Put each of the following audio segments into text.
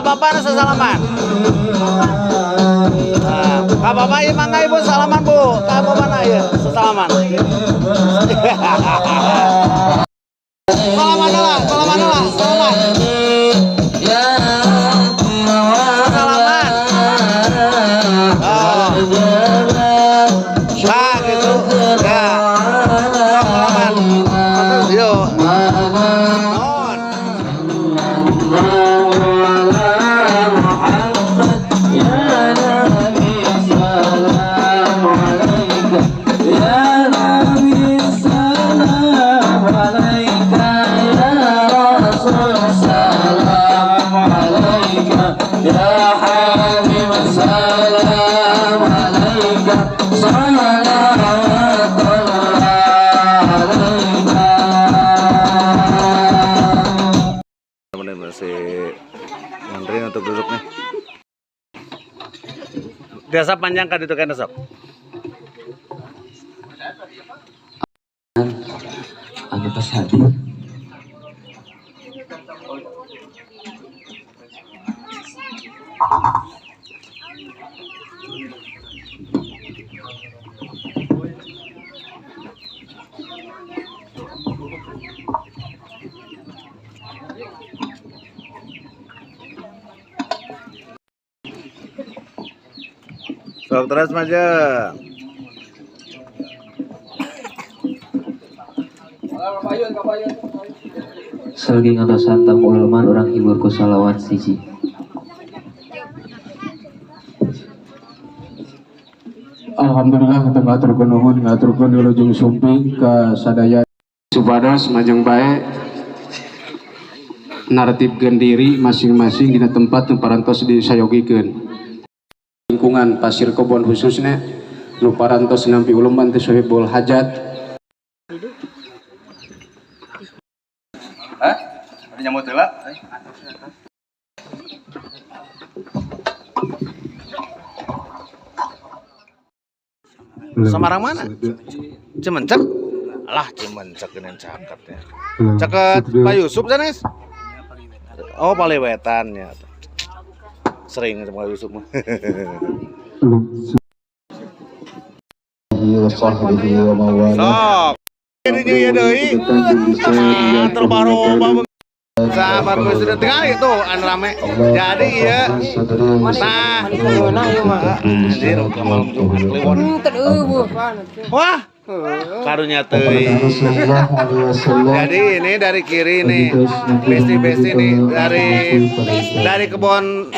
Papa nu sasalaman. Nah, Kak Papa ieu mangga Ibu salaman Bu. Kak Papa na ieu sasalaman. Salaman lah, salaman lah, salaman. Salaman. Oh. Nah, gitu. Ya. Salaman. Yuk. Masih ngantri untuk duduk nih. Biasa panjang kan itu kan sok. Anu pas hadir. Sok terus aja. Selagi ngatosan tamu ulama orang hibur ku salawat siji. Alhamdulillah kita ngaturkeun nuhun ngaturkeun wilujeng sumping ka sadaya supados majeng bae nartibkeun diri masing-masing dina tempat nu parantos disayogikeun. Lingkungan Pasir Kebon khususnya nu parantos nampi ulumban teh sohibul hajat. Hah? Ada nyamut heula? Samarang mana? Cimencek? Alah Cimencek geunan caket ya. Caket Pak Yusuf sanes? Oh Palewetan ya. Sering sama Pak Yusuf mah. Sok. Ini ya deui. Terbaru sabar gue sudah tengah itu anu rame. Jadi ya. Nah, anjir malam Jumat kliwon. Wah. Karunya teuing. Jadi ini dari kiri nih. Besti-besti nih dari kebon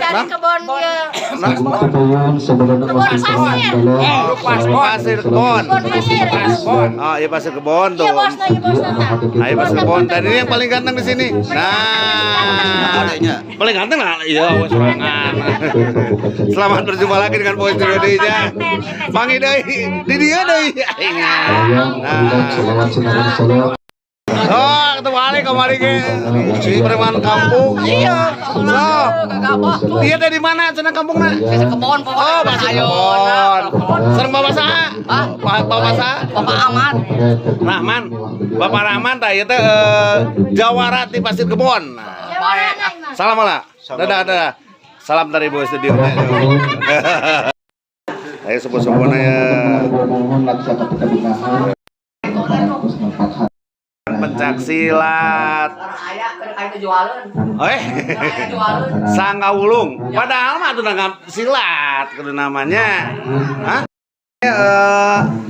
dari kebon dia. Pasir kebon. Oh, iya pasir kebon tuh. Ayo pasir kebon. Dan ini yang paling ganteng di sini. Nah, paling ganteng lah. Iya, serangan. Selamat berjumpa lagi dengan Boy Studio Deui-nya. Pangi deui, di dia deui. Oh, ketemu Ali kemarin ke preman kampung. Iya. So, dia dari mana? Cenah kampungna? Pasir kebon pokoknya. Oh, pasir kebon. Sareng Bapak saha? Bapak saha? Bapak Ahmad. Rahman. Bapak Rahman tah ieu teh jawara ti pasir kebon. Salam lah. Dadah. Salam dari Boy Studio. Ayo sepuh-sepuhna ya. Pencak silat. Sanggawulung. Padahal mah atuh silat kudu namanya. Hah?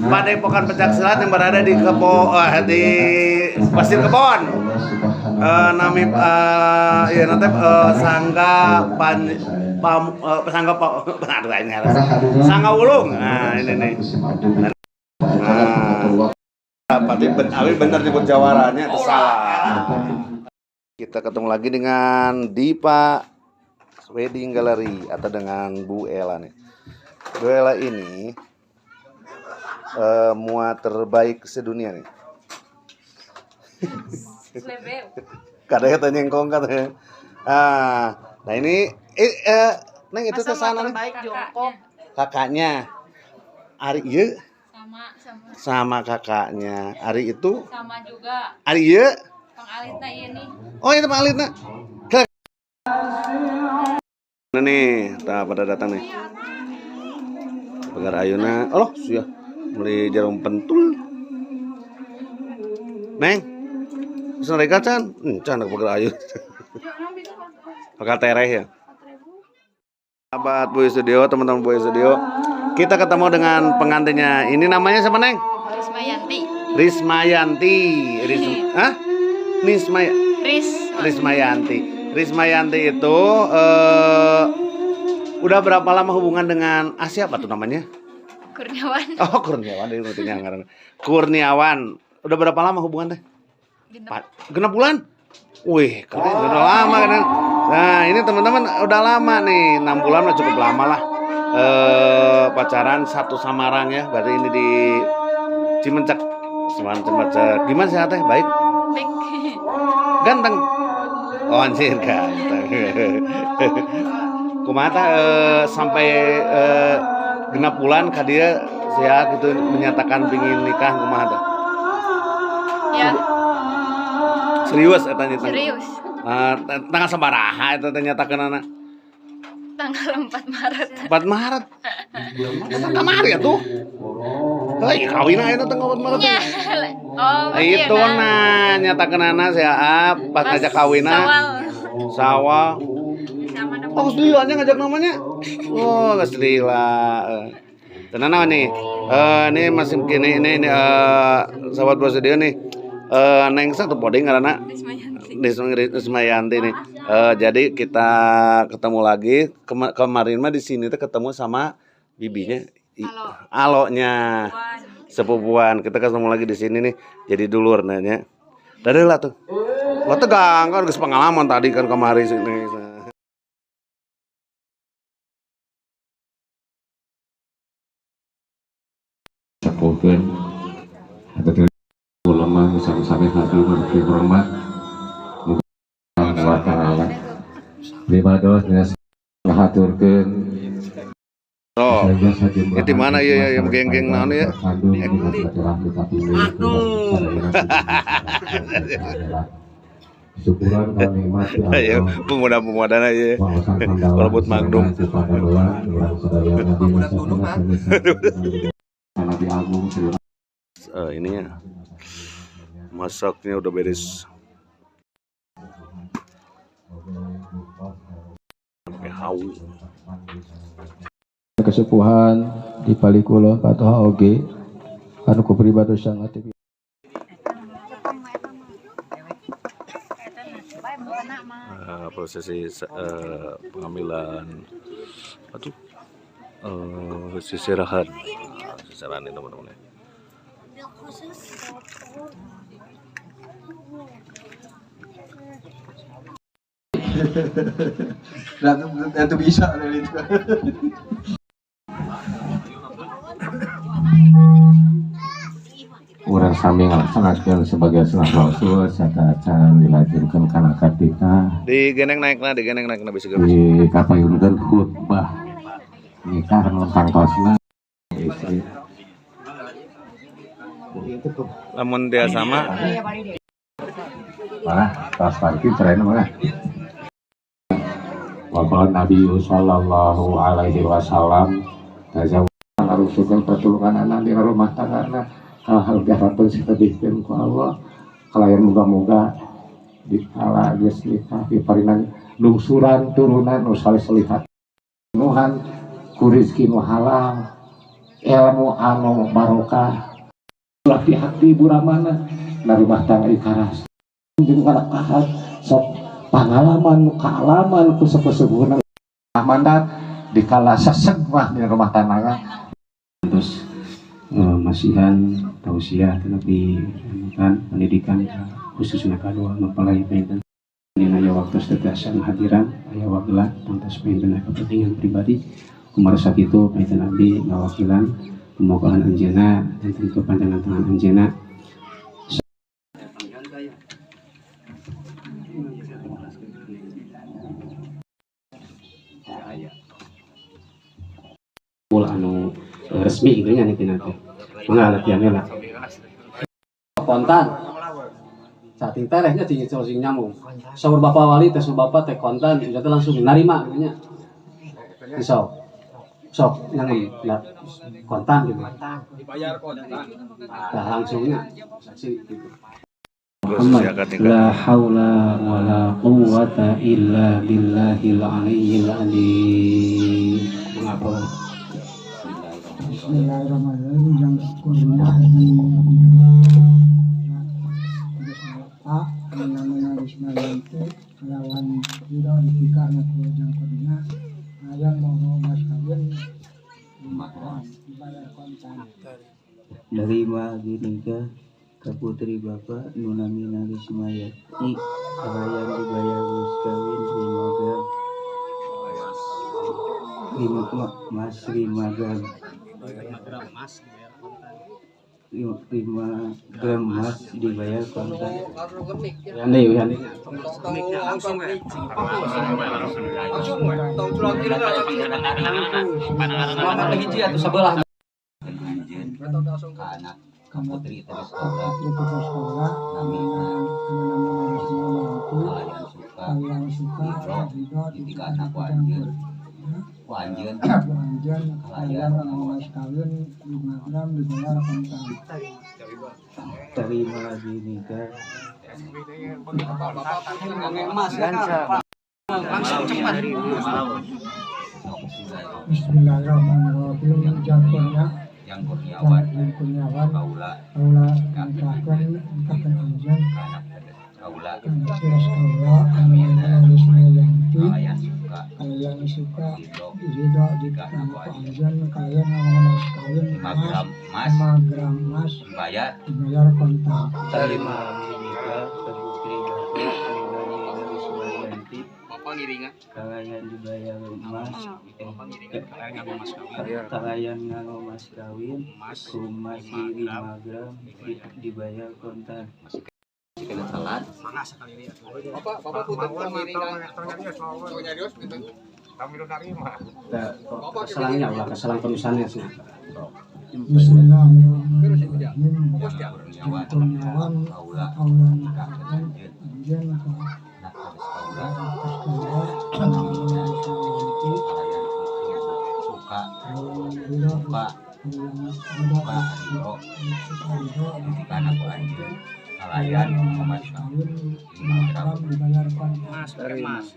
Padepokan pencak silat yang berada di di Pasir Kebon. Nami ya nanti Sanggawulung. Nah, ini nih. Nah, tapi benar nyebut jawarannya itu salah. Kita ketemu lagi dengan Dipa Wedding Gallery atau dengan Bu Ella nih. Bu Ella ini mua terbaik sedunia nih. Kadang tanya nyengkong katanya. Nah ini Neng itu teh sana nih. Kakaknya. Ari ieu sama kakaknya. Ari itu sama juga. Ari ieu Pang Alita ini. Oh itu Pak Alita. Nah nih, pada datang nih. Pagar ayuna, oh sia, beli jarum pentul. Neng, bisa mereka can, can pagar ayu. Pagar tereh ya. Sahabat Boy Studio, teman-teman Boy Studio, kita ketemu dengan pengantinnya. Ini namanya siapa Neng? Rismayanti. Rismayanti. Rismayanti. Rismayanti itu udah berapa lama hubungan dengan Asia apa tuh namanya? Kurniawan. Oh Kurniawan, dari ngertinya ngaran. Kurniawan. Udah berapa lama hubungan teh? Genap bulan. Wih, keren, udah lama kan. Nah, ini teman-teman udah lama nih, 6 bulan udah cukup lama lah. Pacaran satu Samarang ya, berarti ini di Cimencek. Cimencek. Gimana sih teh? Baik. Baik. Ganteng. Oh anjir ganteng. Kumata sampai genap bulan ka dia sia gitu menyatakan pingin nikah kumaha? Ya. Serius eta nya. Serius. Tanggal sabaraha eta teh nyatakeun anak? Tanggal 4 Maret. 4 Maret. Eta kamari atuh. Heuy kawin ayeuna tanggal 4 Maret. Ya. Oh, Itu nah nyatakeun anak sia pas ngajak kawinna. Sawal. Oh, geus lila nya ngajak namanya. Oh, geus lila. Tenana nih. Ini masih kini ini sahabat Bos dia nih. Neng satu poding ngaranna Rismayanti nih. Jadi kita ketemu lagi kemarin mah di sini tuh ketemu sama bibinya. Alonya sepupuan. Kita ketemu lagi di sini nih. Jadi dulur nanya. Dari lah tuh. Lo tegang kan geus pengalaman tadi kan kemarin sini. Sakokeun ada ulama sampai hadir di hormat wa ta'ala lima dos ngahaturkeun Oh, itu mana ya yang geng-geng naon ya? Syukuran kami mati Ayo, pemuda-pemuda aja. Kalau buat Magnum. Nabi Agung Ininya masaknya udah beres. Sampai haus. Kesepuhan di palikulo katoha oge anu ku pribadi sangat prosesi pengambilan sisirahan sisirahan ini teman-teman. Itu bisa dari itu. Urang sami ngalaksanakeun sebagai sunah rasul serta cara dilanjutkan kana ketika digeneng naikna bisa di kapayunkeun khutbah nikah nu sangtosna istri lamun dia sama malah tas parkir cerai mah wa Nabi sallallahu alaihi wasallam tazawwaj ngarusukeun pertulungan anak di rumah tanggana hal-hal garapan sedihkeun ku Allah kalayan moga-moga dikala geus nikah diparinan lungsuran turunan nu saleh selihat nuhan ku rezeki nu halal ilmu anu barokah ulah hati buramana na rumah tangga ikaras jeung kana kahad sok pangalaman kaalaman ku sepuh-sepuhna mandat dikala seseg mah di rumah tangga terus masihan tausiah tetapi kan pendidikan khususnya kedua mempelai penten dina aya waktu setegasan hadiran aya wakilan pantas penten kepentingan pribadi kumaha sakitu penten abdi ngawakilan pemogaan anjeunna dan tentu panjangan tangan anjeunna anu resmi gitu nya nih nanti mangga latihannya lah kontan saat itu tehnya sing nyamung saur bapak wali teh bapak teh kontan jadi langsung narima gitu nya sok nggak kontan gitu. Dibayar kontan. Nah, langsungnya saksi gitu. La haula wala quwwata illa billahil aliyyil azim. Bismillahirrahmanirrahim. Yang kuliah di namanya Bismillahirrahmanirrahim. Lawan tidak dikana yang kuliah ayam mau mas kawin dibayar kontan. Dari Maginika ke putri Bapak Nunamina Rismayati kalian dibayar mas kawin 5 gram 5 mas 5 gram 5 gram mas dibayar kontan. Yani Langsung tong tulang kira hiji atuh sabelah. Anak putri terus sekolah kalian suka jadi anak wanjir kalian mas kawin 5 gram dibayar kontan. Terima lagi nikah Langsung cepat. Bismillahirrahmanirrahim. Yang kurniawan kaula nikahkan anjeun kaula Rismayanti kalian suka ridho dikasih anjeun kalian mas kawin 5 gram mas dibayar kontan. terima nikah ke putri Bapak Nunamina Rismayati kalian dibayar emas kalian nganggo mas kawin rumah 5 gram dibayar kontan. Bapak putar pengiringan. kesalangnya ulah kesalang penulisannya sih. Bismillahirrahmanirrahim. Yang kurniawan kaula nikahkan anjeun kalian mas kawin 5 gram dibayar kontan. Mas kawin mas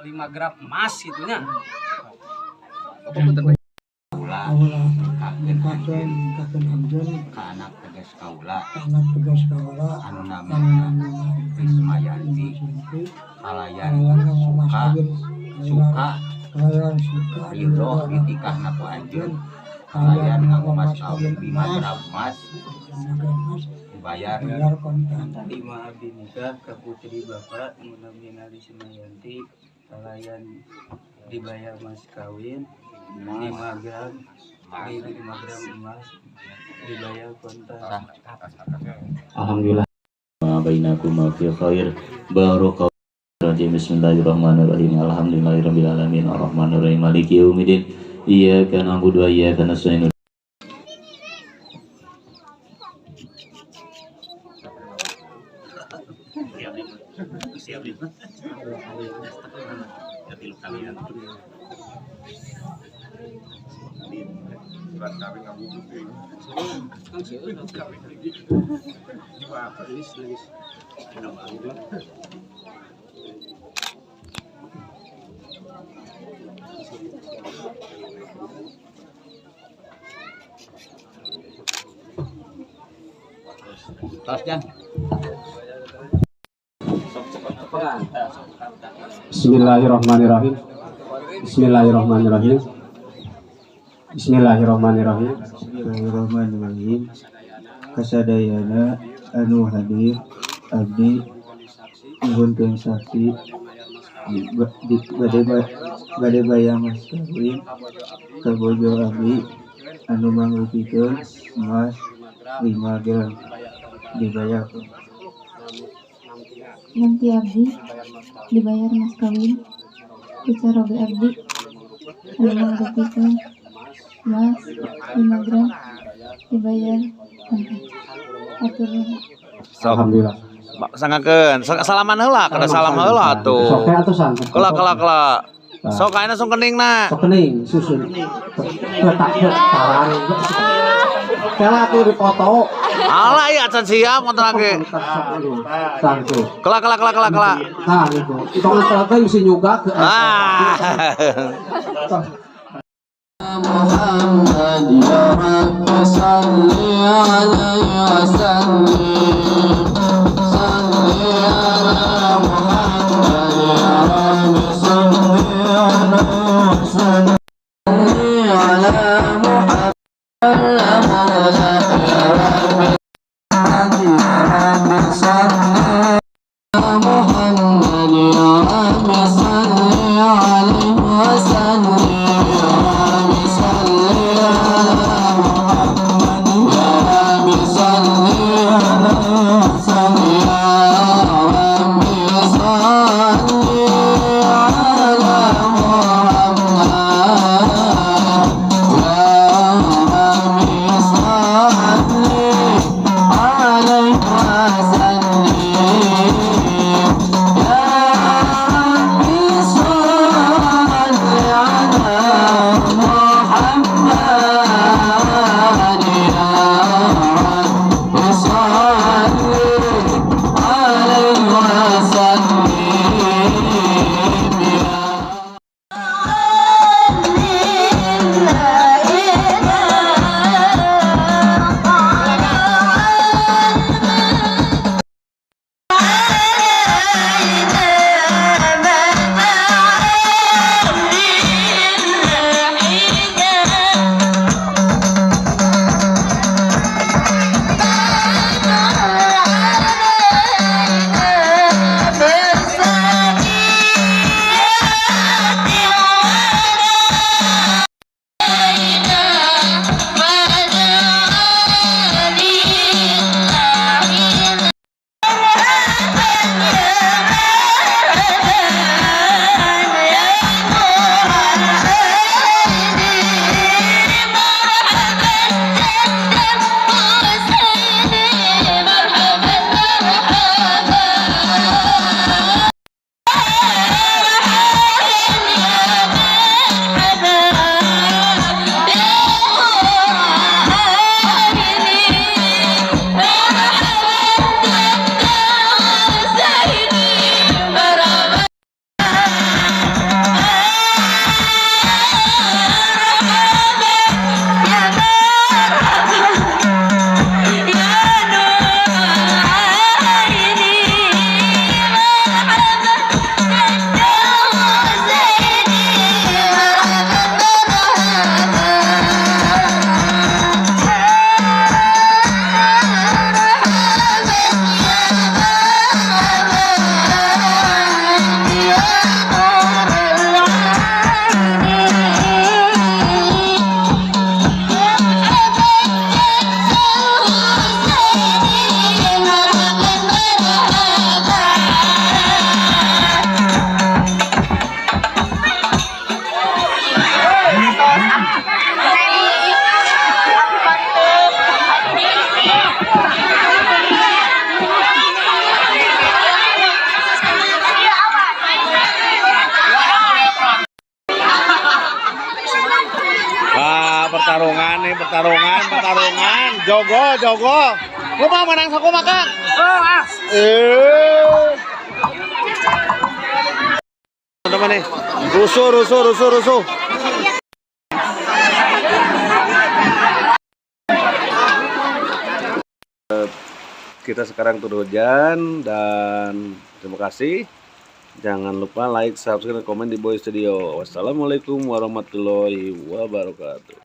5 gram emas gitunya. Nikahkan anjeun anak tegas kaula anu namina Rismayanti kalian kalayan mas kawin suka kalian suka ridho ditikahna ku anjeun kalayan nganggo mas kawin 5 gram emas dibayar kontan. Terima abdi nikah ke putri Bapak Nunamina Rismayanti kalian dibayar mas kawin 5 gram emas dibayar kontan. Alhamdulillah. Bainakum fi khair. Barakallahu. Bismillahirrahmanirrahim. Alhamdulillahirabbil alamin. Arrahmanirrahim. Maliki yaumiddin. Iyyaka na'budu wa iyyaka nasta'in. Bismillahirrahmanirrahim. Bismillahirrahmanirrahim. Bismillahirrahmanirrahim. Bismillahirrahmanirrahim. Kasadayana anu hadir abdi nuhunkeun saksi bade bayar mas kawin ka bojo abdi anu mangrupikeun emas 5 gram dibayar. Nanti abdi dibayar mas kawin kucaroge abdi anu mangrupikeun emas 5 gram dibayar kontan. Atur. Alhamdulillah. Sangakeun. Salaman heula, kada salam heula atuh. Sok teh atuh san. Kelak. Sok ayeuna sung keningna. Sok kening susun. Letak tarang. Kela tuh dipoto. Alah ieu acan siap motor lagi. Sangtu. Kelak. Nah gitu. Tong antara teh mesti nyugak. Muhammad ya Rabbi salli alaihi wasallim. Salli ala Muhammad ya Rabbi salli alaihi wasallim. Salli ala Muhammad ya Rabbi salli ala Muhammad ya Rabbi salli alaihi wasallim. pertarungan jogo lu mau menang saku makan teman nih rusuh kita sekarang turun hujan dan terima kasih. Jangan lupa like, subscribe, komen di Boy Studio. Wassalamualaikum warahmatullahi wabarakatuh.